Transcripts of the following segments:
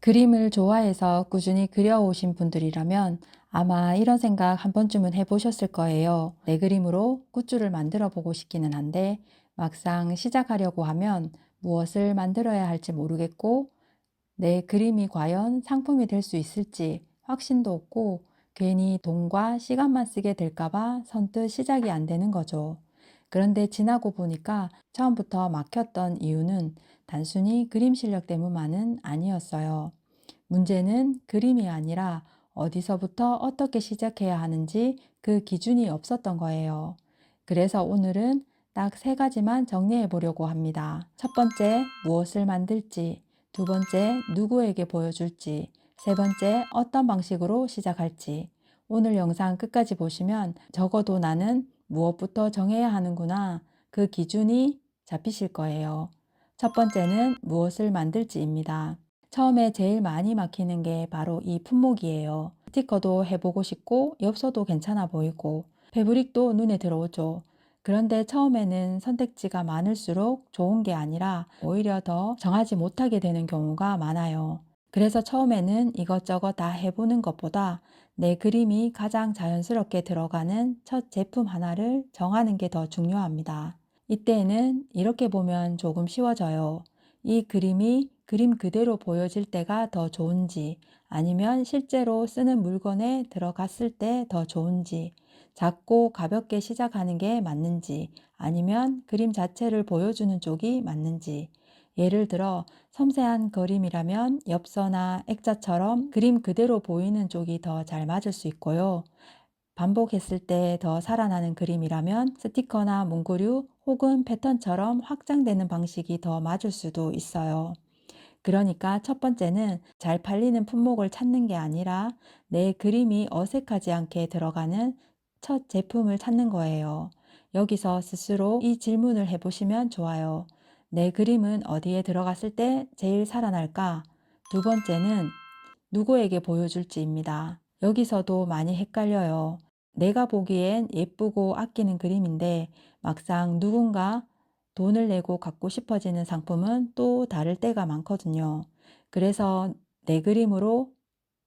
그림을 좋아해서 꾸준히 그려오신 분들이라면 아마 이런 생각 한 번쯤은 해보셨을 거예요. 내 그림으로 굿즈를 만들어 보고 싶기는 한데 막상 시작하려고 하면 무엇을 만들어야 할지 모르겠고 내 그림이 과연 상품이 될 수 있을지 확신도 없고 괜히 돈과 시간만 쓰게 될까봐 선뜻 시작이 안 되는 거죠. 그런데 지나고 보니까 처음부터 막혔던 이유는 단순히 그림 실력 때문만은 아니었어요. 문제는 그림이 아니라 어디서부터 어떻게 시작해야 하는지 그 기준이 없었던 거예요. 그래서 오늘은 딱 세 가지만 정리해 보려고 합니다. 첫 번째, 무엇을 만들지. 두 번째, 누구에게 보여줄지. 세 번째, 어떤 방식으로 시작할지. 오늘 영상 끝까지 보시면 적어도 나는 무엇부터 정해야 하는구나. 그 기준이 잡히실 거예요. 첫 번째는 무엇을 만들지입니다. 처음에 제일 많이 막히는 게 바로 이 품목이에요. 스티커도 해보고 싶고 엽서도 괜찮아 보이고 패브릭도 눈에 들어오죠. 그런데 처음에는 선택지가 많을수록 좋은 게 아니라 오히려 더 정하지 못하게 되는 경우가 많아요. 그래서 처음에는 이것저것 다 해보는 것보다 내 그림이 가장 자연스럽게 들어가는 첫 제품 하나를 정하는 게 더 중요합니다. 이때에는 이렇게 보면 조금 쉬워져요. 이 그림이 그림 그대로 보여질 때가 더 좋은지, 아니면 실제로 쓰는 물건에 들어갔을 때 더 좋은지, 작고 가볍게 시작하는 게 맞는지, 아니면 그림 자체를 보여주는 쪽이 맞는지. 예를 들어 섬세한 그림이라면 엽서나 액자처럼 그림 그대로 보이는 쪽이 더 잘 맞을 수 있고요. 반복했을 때 더 살아나는 그림이라면 스티커나 문구류 혹은 패턴처럼 확장되는 방식이 더 맞을 수도 있어요. 그러니까 첫 번째는 잘 팔리는 품목을 찾는 게 아니라 내 그림이 어색하지 않게 들어가는 첫 제품을 찾는 거예요. 여기서 스스로 이 질문을 해보시면 좋아요. 내 그림은 어디에 들어갔을 때 제일 살아날까? 두 번째는 누구에게 보여줄지입니다. 여기서도 많이 헷갈려요. 내가 보기엔 예쁘고 아끼는 그림인데 막상 누군가 돈을 내고 갖고 싶어지는 상품은 또 다를 때가 많거든요. 그래서 내 그림으로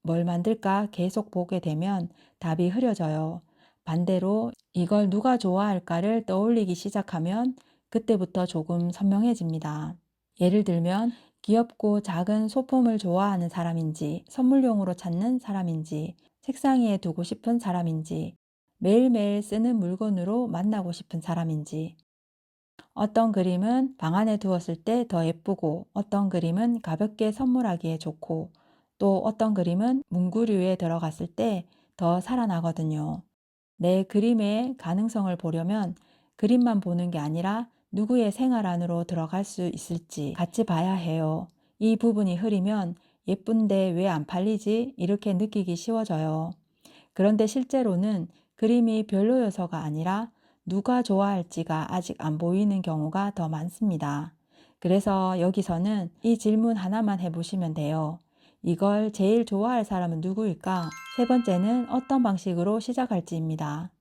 뭘 만들까 계속 보게 되면 답이 흐려져요. 반대로 이걸 누가 좋아할까를 떠올리기 시작하면 그때부터 조금 선명해집니다. 예를 들면 귀엽고 작은 소품을 좋아하는 사람인지, 선물용으로 찾는 사람인지, 책상 위에 두고 싶은 사람인지, 매일매일 쓰는 물건으로 만나고 싶은 사람인지, 어떤 그림은 방 안에 두었을 때 더 예쁘고 어떤 그림은 가볍게 선물하기에 좋고 또 어떤 그림은 문구류에 들어갔을 때 더 살아나거든요. 내 그림의 가능성을 보려면 그림만 보는 게 아니라 누구의 생활 안으로 들어갈 수 있을지 같이 봐야 해요. 이 부분이 흐리면 예쁜데 왜 안 팔리지? 이렇게 느끼기 쉬워져요. 그런데 실제로는 그림이 별로여서가 아니라 누가 좋아할지가 아직 안 보이는 경우가 더 많습니다. 그래서 여기서는 이 질문 하나만 해보시면 돼요. 이걸 제일 좋아할 사람은 누구일까? 세 번째는 어떤 방식으로 시작할지입니다.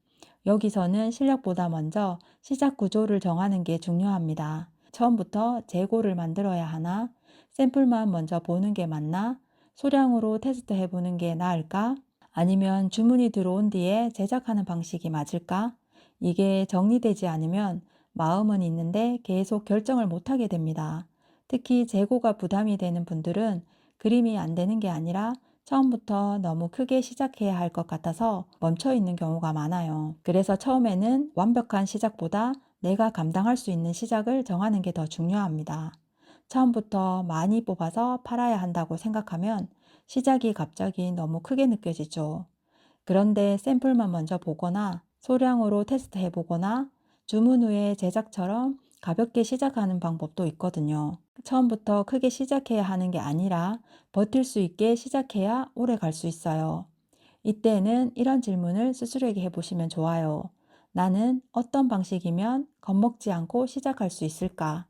여기서는 실력보다 먼저 시작 구조를 정하는 게 중요합니다. 처음부터 재고를 만들어야 하나? 샘플만 먼저 보는 게 맞나? 소량으로 테스트 해보는 게 나을까? 아니면 주문이 들어온 뒤에 제작하는 방식이 맞을까? 이게 정리되지 않으면 마음은 있는데 계속 결정을 못하게 됩니다. 특히 재고가 부담이 되는 분들은 그림이 안 되는 게 아니라 처음부터 너무 크게 시작해야 할 것 같아서 멈춰 있는 경우가 많아요. 그래서 처음에는 완벽한 시작보다 내가 감당할 수 있는 시작을 정하는 게 더 중요합니다. 처음부터 많이 뽑아서 팔아야 한다고 생각하면 시작이 갑자기 너무 크게 느껴지죠. 그런데 샘플만 먼저 보거나 소량으로 테스트해 보거나 주문 후에 제작처럼 가볍게 시작하는 방법도 있거든요. 처음부터 크게 시작해야 하는 게 아니라 버틸 수 있게 시작해야 오래 갈 수 있어요. 이때는 이런 질문을 스스로에게 해보시면 좋아요. 나는 어떤 방식이면 겁먹지 않고 시작할 수 있을까?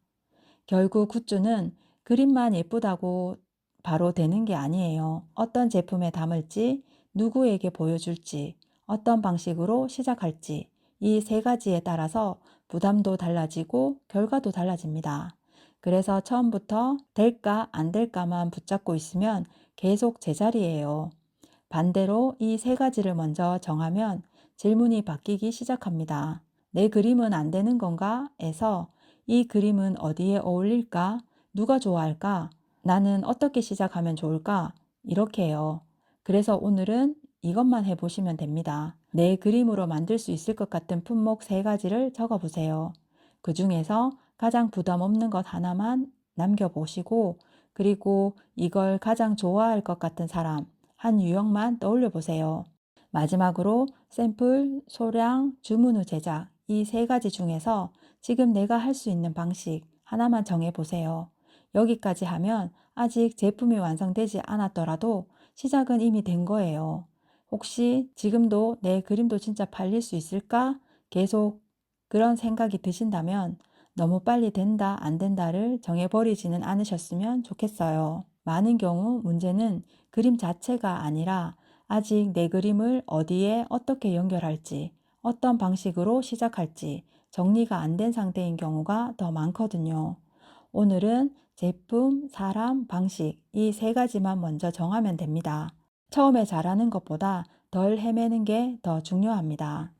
결국 굿즈는 그림만 예쁘다고 바로 되는 게 아니에요. 어떤 제품에 담을지, 누구에게 보여줄지, 어떤 방식으로 시작할지, 이 세 가지에 따라서 부담도 달라지고 결과도 달라집니다. 그래서 처음부터 될까 안 될까만 붙잡고 있으면 계속 제자리예요. 반대로 이 세 가지를 먼저 정하면 질문이 바뀌기 시작합니다. 내 그림은 안 되는 건가? 에서 이 그림은 어디에 어울릴까? 누가 좋아할까? 나는 어떻게 시작하면 좋을까? 이렇게요. 그래서 오늘은 이것만 해보시면 됩니다. 내 그림으로 만들 수 있을 것 같은 품목 세 가지를 적어보세요. 그 중에서 가장 부담 없는 것 하나만 남겨보시고, 그리고 이걸 가장 좋아할 것 같은 사람, 한 유형만 떠올려 보세요. 마지막으로 샘플, 소량, 주문 후 제작 이 세 가지 중에서 지금 내가 할 수 있는 방식 하나만 정해 보세요. 여기까지 하면 아직 제품이 완성되지 않았더라도 시작은 이미 된 거예요. 혹시 지금도 내 그림도 진짜 팔릴 수 있을까? 계속 그런 생각이 드신다면 너무 빨리 된다, 안 된다를 정해버리지는 않으셨으면 좋겠어요. 많은 경우 문제는 그림 자체가 아니라 아직 내 그림을 어디에 어떻게 연결할지, 어떤 방식으로 시작할지 정리가 안 된 상태인 경우가 더 많거든요. 오늘은 제품, 사람, 방식 이 세 가지만 먼저 정하면 됩니다. 처음에 잘하는 것보다 덜 헤매는 게 더 중요합니다.